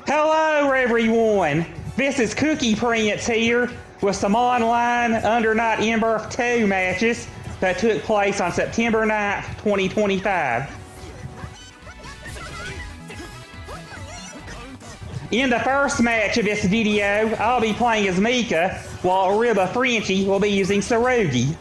Hello everyone, this is CookiePrince here with some online Under Night in Birth 2 matches that took place on September 9th, 2025. In the first match of this video, I'll be playing as Mika, while ArribaFrenchy will be using Tsurugi.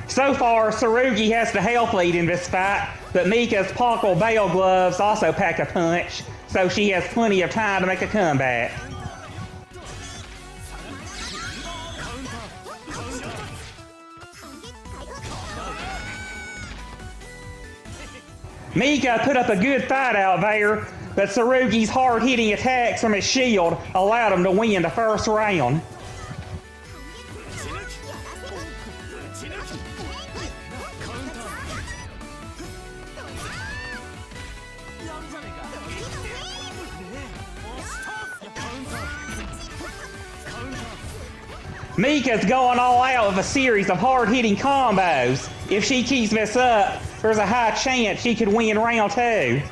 So far, Tsurugi has the health lead in this fight, but Mika's Pockle Bale Gloves also pack a punch, so she has plenty of time to make a comeback. Mika put up a good fight out there, but Tsurugi's hard-hitting attacks from his shield allowed him to win the first round. Mika's going all out with a series of hard-hitting combos. If she keeps this up, there's a high chance she could win round 2.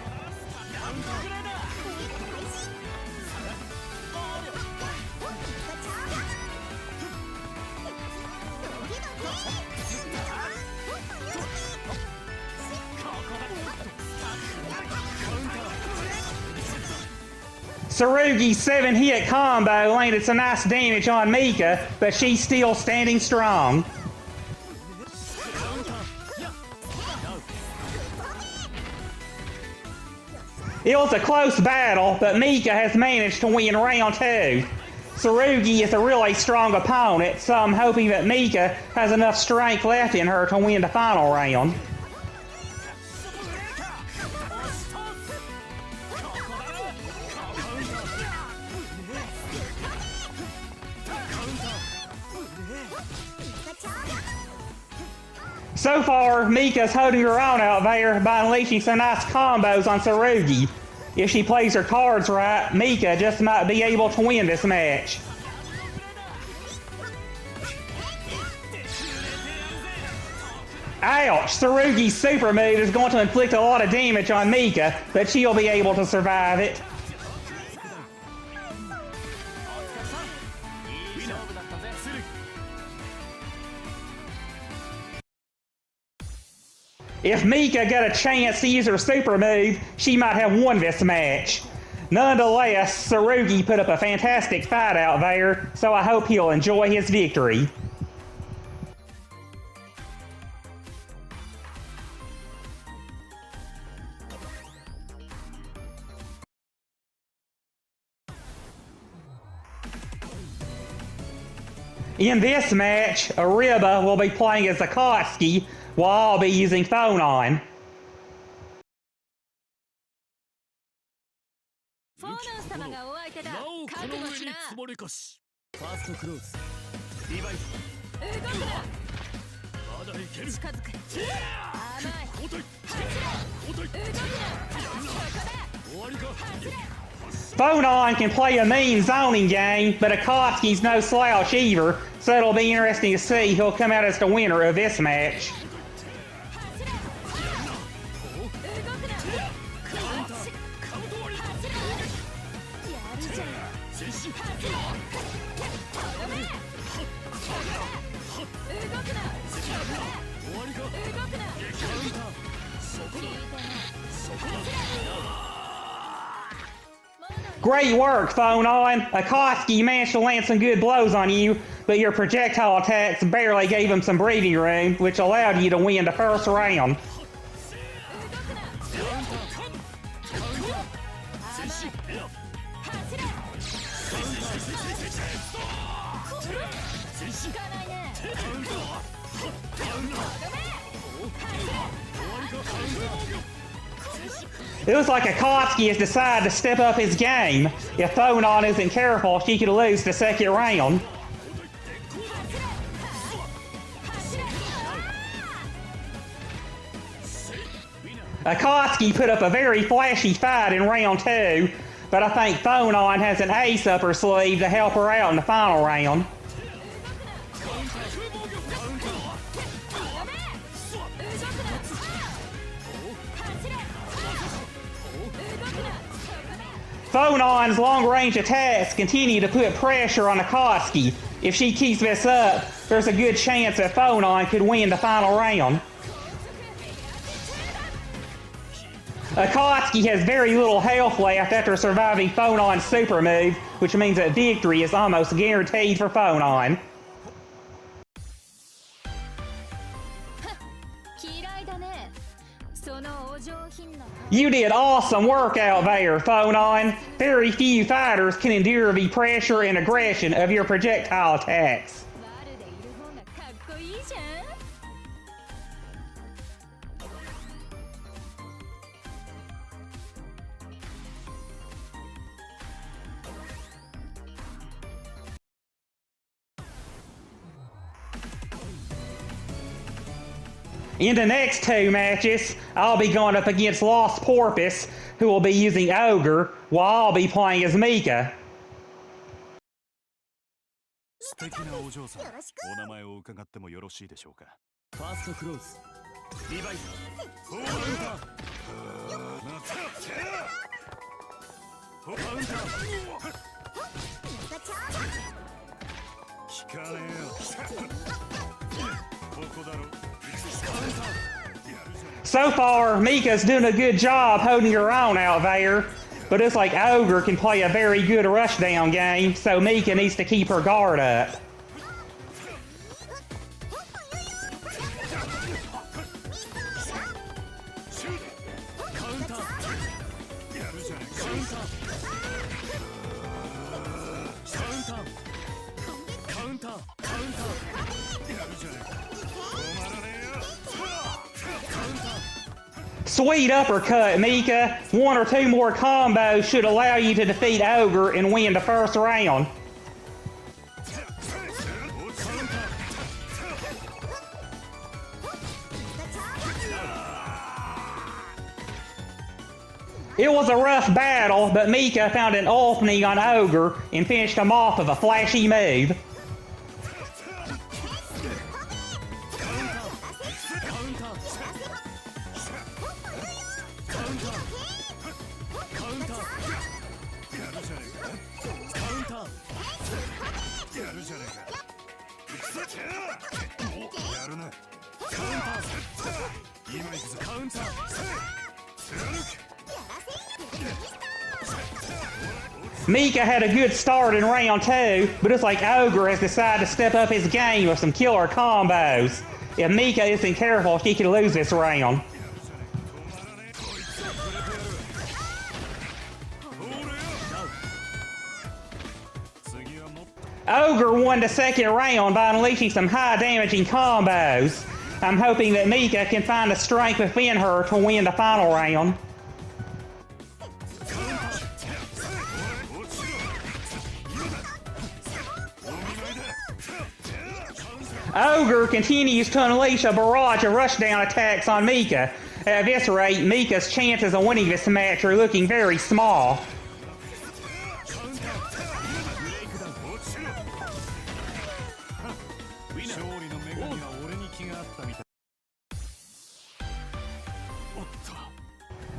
Tsurugi's 7-hit combo landed some nice damage on Mika, but she's still standing strong. It was a close battle, but Mika has managed to win round 2. Tsurugi is a really strong opponent, so I'm hoping that Mika has enough strength left in her to win the final round. So far, Mika's holding her own out there by unleashing some nice combos on Tsurugi. If she plays her cards right, Mika just might be able to win this match. Ouch! Tsurugi's super move is going to inflict a lot of damage on Mika, but she'll be able to survive it. If Mika got a chance to use her super move, she might have won this match. Nonetheless, Tsurugi put up a fantastic fight out there, so I hope he'll enjoy his victory. In this match, Arriba will be playing as Akatsuki, while I'll be using Phone On. Phone On can play a mean zoning game, but Akatsuki's no slouch either, so it'll be interesting to see who'll come out as the winner of this match. Great work, Phone On! Akatsuki managed to land some good blows on you, but your projectile attacks barely gave him some breathing room, which allowed you to win the first round. It looks like Akatsuki has decided to step up his game. If Phone On isn't careful, she could lose the second round. Akatsuki put up a very flashy fight in round 2, but I think Phonon has an ace up her sleeve to help her out in the final round. Phonon's long-range attacks continue to put pressure on Akatsuki. If she keeps this up, there's a good chance that Phonon could win the final round. Akatsuki has very little health left after surviving Phonon's super move, which means that victory is almost guaranteed for Phonon. You did awesome work out there, Phonon. Very few fighters can endure the pressure and aggression of your projectile attacks. In the next two matches, I'll be going up against LostPorpoise, who will be using Ogre, while I'll be playing as Mika. 素敵なお嬢さん、お名前を伺ってもよろしいでしょうか。ファーストクローズ、リバイス、フォーカウンター、フォーカウンター、聞かねえよ。ここだろ。So far, Mika's doing a good job holding her own out there, but it's like Ogre can play a very good rushdown game, so Mika needs to keep her guard up. Sweet uppercut, Mika. One or two more combos should allow you to defeat Ogre and win the first round. It was a rough battle, but Mika found an opening on Ogre and finished him off with a flashy move. Mika had a good start in round two, but it's like Ogre has decided to step up his game with some killer combos. If Mika isn't careful, she could lose this round. Ogre won the second round by unleashing some high-damaging combos. I'm hoping that Mika can find the strength within her to win the final round. Ogre continues to unleash a barrage of rushdown attacks on Mika. At this rate, Mika's chances of winning this match are looking very small.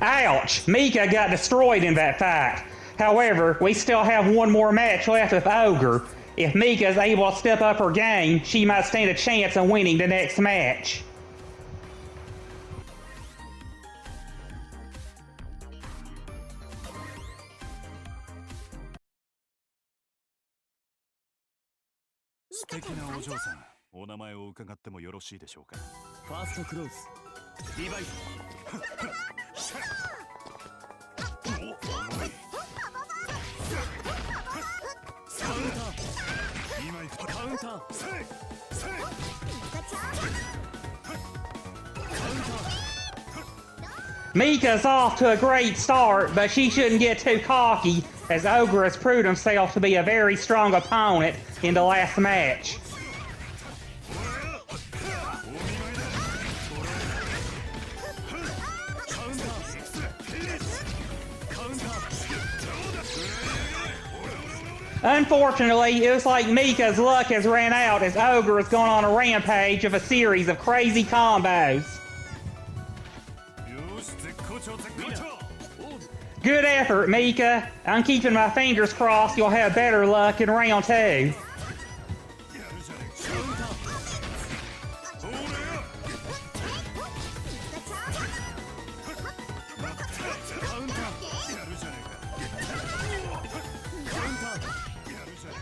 Ouch! Mika got destroyed in that fight. However, we still have one more match left with Ogre. If Mika is able to step up her game, she might stand a chance of winning the next match. Mika's off to a great start, but she shouldn't get too cocky, as Ogre has proved himself to be a very strong opponent in the last match. Unfortunately, it looks like Mika's luck has ran out as Ogre has gone on a rampage of a series of crazy combos. Good effort, Mika. I'm keeping my fingers crossed you'll have better luck in round 2.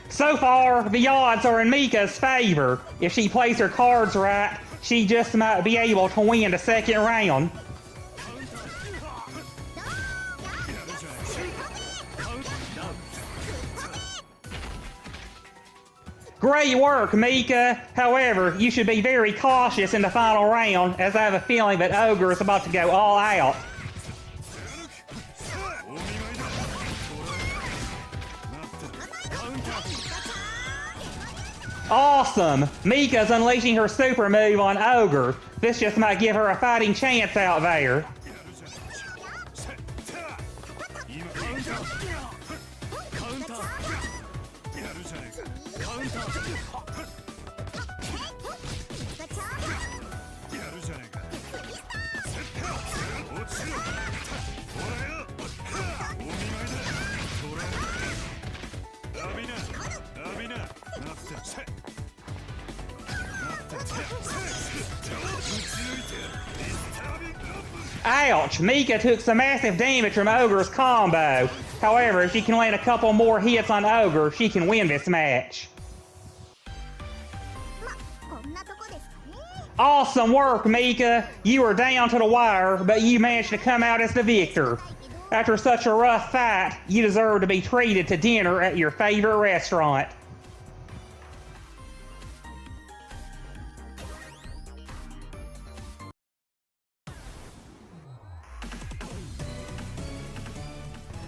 So far, the odds are in Mika's favor. If she plays her cards right, she just might be able to win the second round. Great work, Mika. However, you should be very cautious in the final round, as I have a feeling that Ogre is about to go all out. Awesome! Mika's unleashing her super move on Ogre. This just might give her a fighting chance out there. Ouch! Mika took some massive damage from Ogre's combo. However, if she can land a couple more hits on Ogre, she can win this match. Awesome work, Mika! You were down to the wire, but you managed to come out as the victor. After such a rough fight, you deserve to be treated to dinner at your favorite restaurant.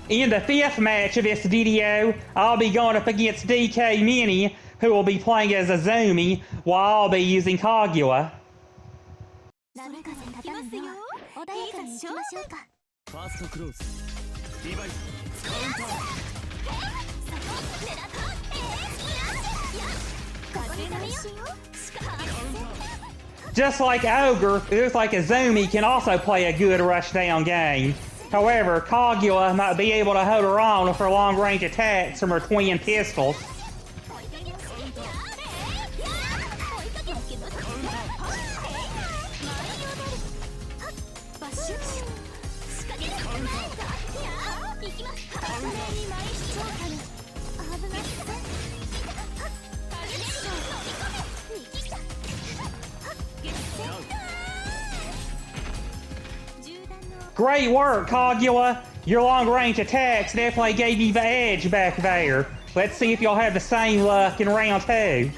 In the 5th match of this video, I'll be going up against DKMinii, who will be playing as Azumi, while I'll be using Kaguya. Just like Ogre, it looks like Azumi can also play a good rushdown game. However, Kaguya might be able to hold her own with her long-range attacks from her twin pistols. Great work, Kaguya! Your long-range attacks definitely gave you the edge back there. Let's see if you'll have the same luck in round 2.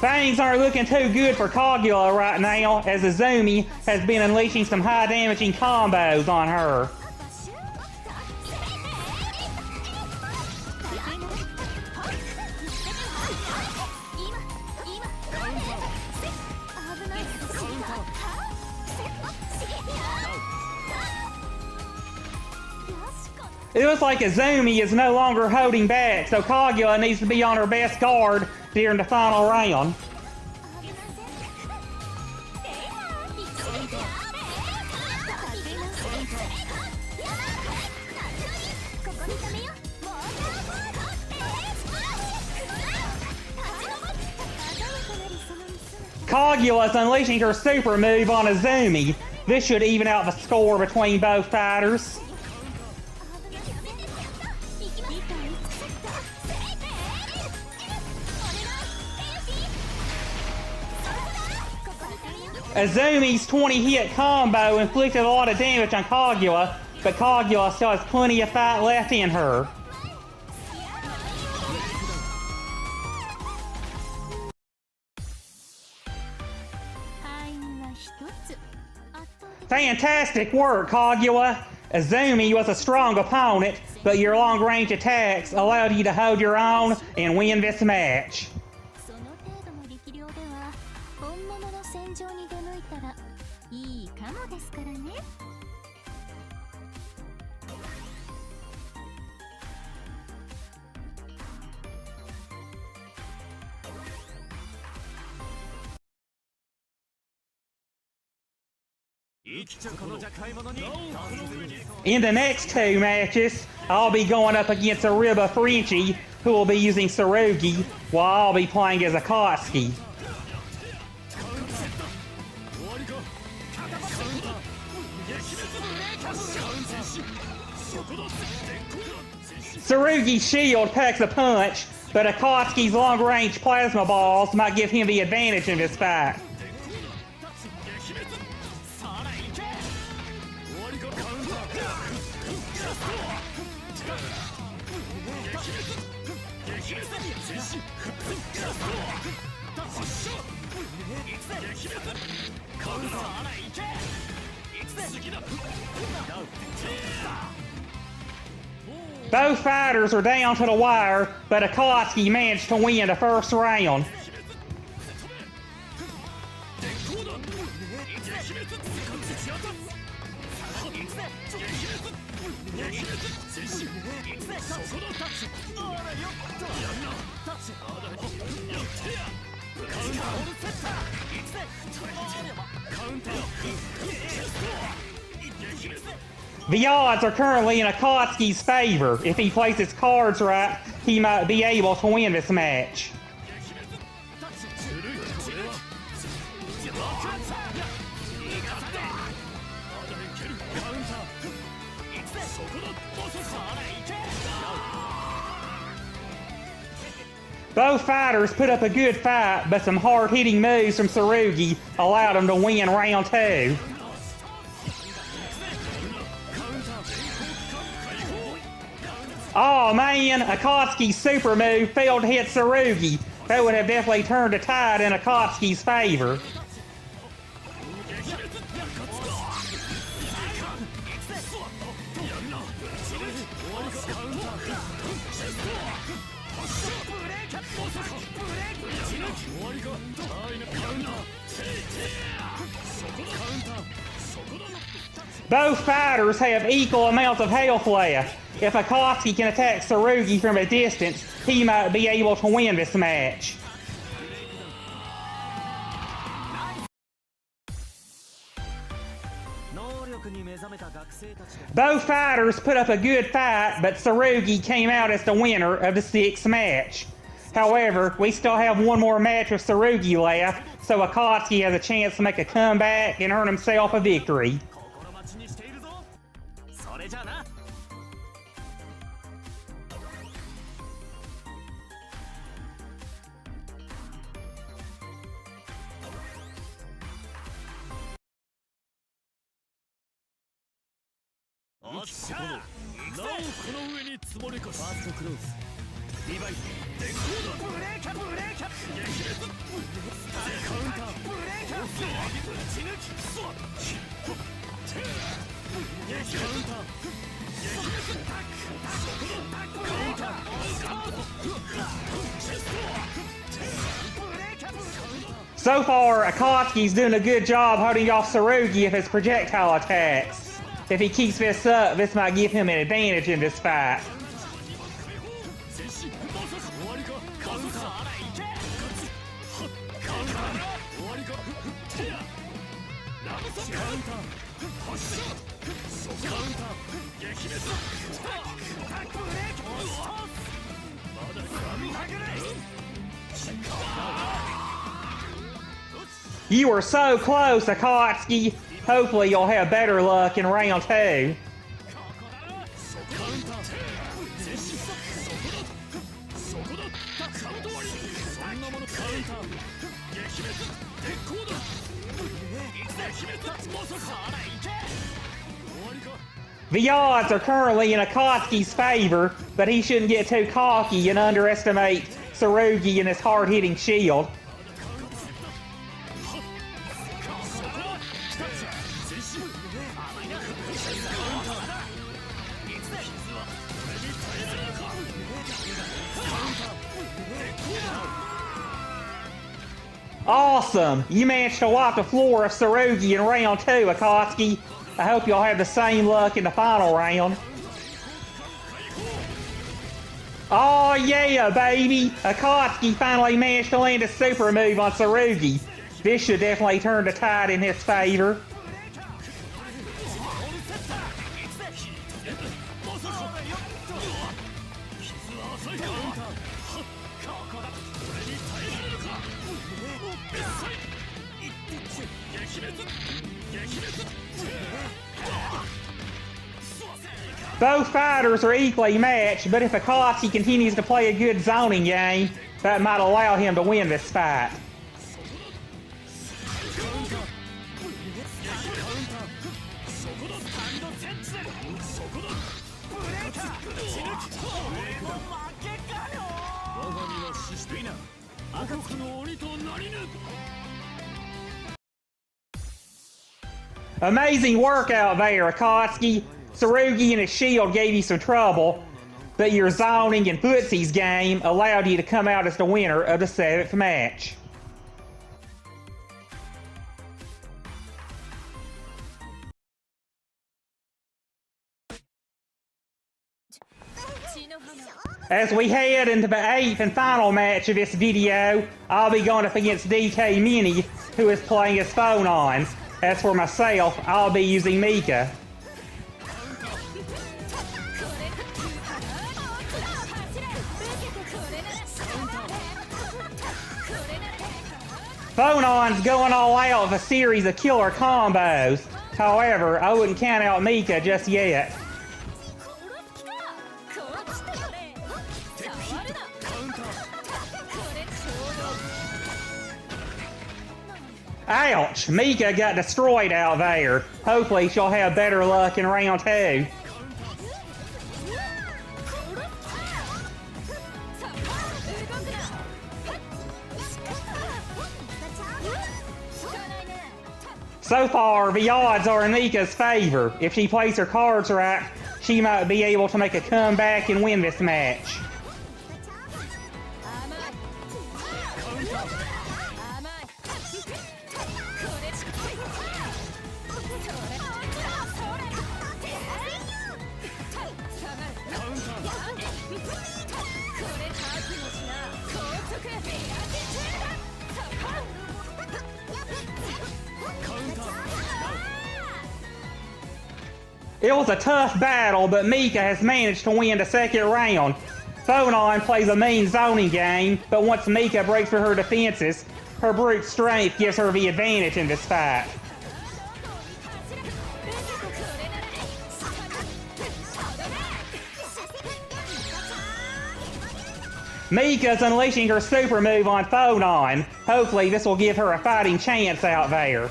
Things aren't looking too good for Kaguya right now, as Azumi has been unleashing some high-damaging combos on her. It looks like Azumi is no longer holding back, so Kaguya needs to be on her best guard during the final round. Kaguya is unleashing her super move on Azumi. This should even out the score between both fighters. Azumi's 20-hit combo inflicted a lot of damage on Kaguya, but Kaguya still has plenty of fight left in her. Fantastic work, Kaguya! Azumi was a strong opponent, but your long-range attacks allowed you to hold your own and win this match. その程度の力量では本物の戦場に出向いたらいいかもですからね。In the next two matches, I'll be going up against ArribaFrenchy, who will be using Tsurugi, while I'll be playing as Akatsuki. Tsurugi's shield packs a punch, but Akatsuki's long-range plasma balls might give him the advantage in this fight. Both fighters are down to the wire, but Akatsuki managed to win the first round. The odds are currently in Akatsuki's favor. If he plays his cards right, he might be able to win this match. Both fighters put up a good fight, but some hard-hitting moves from Tsurugi allowed him to win round 2. Oh man, Akatsuki's super move failed to hit Tsurugi. That would have definitely turned the tide in Akatsuki's favor. Both fighters have equal amounts of health left. If Akatsuki can attack Tsurugi from a distance, he might be able to win this match. Both fighters put up a good fight, but Tsurugi came out as the winner of the 6th match. However, we still have one more match with Tsurugi left, so Akatsuki has a chance to make a comeback and earn himself a victory. So far, Akatsuki's doing a good job holding off Tsurugi of his projectile attacks. If he keeps this up, this might give him an advantage in this fight. You were so close, Akatsuki. Hopefully you'll have better luck in round 2. The odds are currently in Akatsuki's favor, but he shouldn't get too cocky and underestimate Tsurugi and his hard-hitting shield. Awesome! You managed to wipe the floor of Tsurugi in round 2, Akatsuki. I hope you'll have the same luck in the final round. Oh yeah, baby! Akatsuki finally managed to land a super move on Tsurugi. This should definitely turn the tide in his favor. Both fighters are equally matched, but if Akatsuki continues to play a good zoning game, that might allow him to win this fight. Amazing workout there, Akatsuki. Tsurugi and his shield gave you some trouble, but your zoning and footsie's game allowed you to come out as the winner of the 7th match. As we head into the 8th and final match of this video, I'll be going up against DKMinii, who is playing as Phonon. As for myself, I'll be using Mika. Phonon's going all out with a series of killer combos. However, I wouldn't count out Mika just yet. Ouch! Mika got destroyed out there. Hopefully she'll have better luck in round 2. So far, the odds are in Mika's favor. If she plays her cards right, she might be able to make a comeback and win this match. It was a tough battle, but Mika has managed to win the 2nd round. Phonon plays a mean zoning game, but once Mika breaks through her defenses, her brute strength gives her the advantage in this fight. Mika's unleashing her super move on Phonon. Hopefully this will give her a fighting chance out there.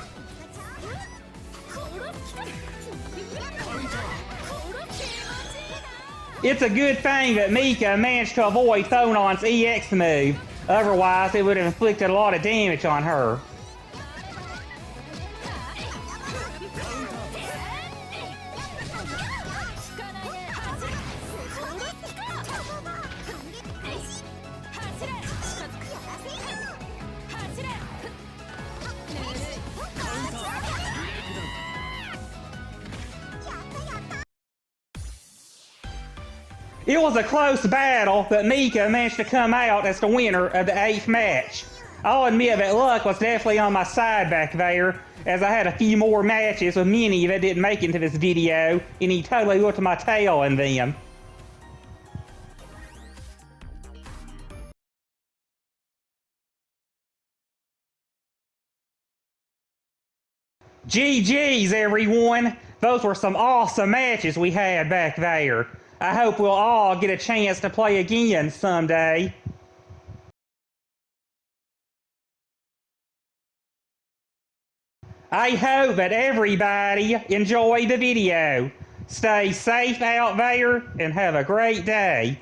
It's a good thing that Mika managed to avoid Phonon's EX move. Otherwise, it would have inflicted a lot of damage on her. It was a close battle, but Mika managed to come out as the winner of the 8th match. I'll admit that luck was definitely on my side back there, as I had a few more matches with Minii that didn't make it into this video, and he totally looked my tail in them. GG's everyone! Those were some awesome matches we had back there. I hope we'll all get a chance to play again someday. I hope that everybody enjoyed the video. Stay safe out there and have a great day.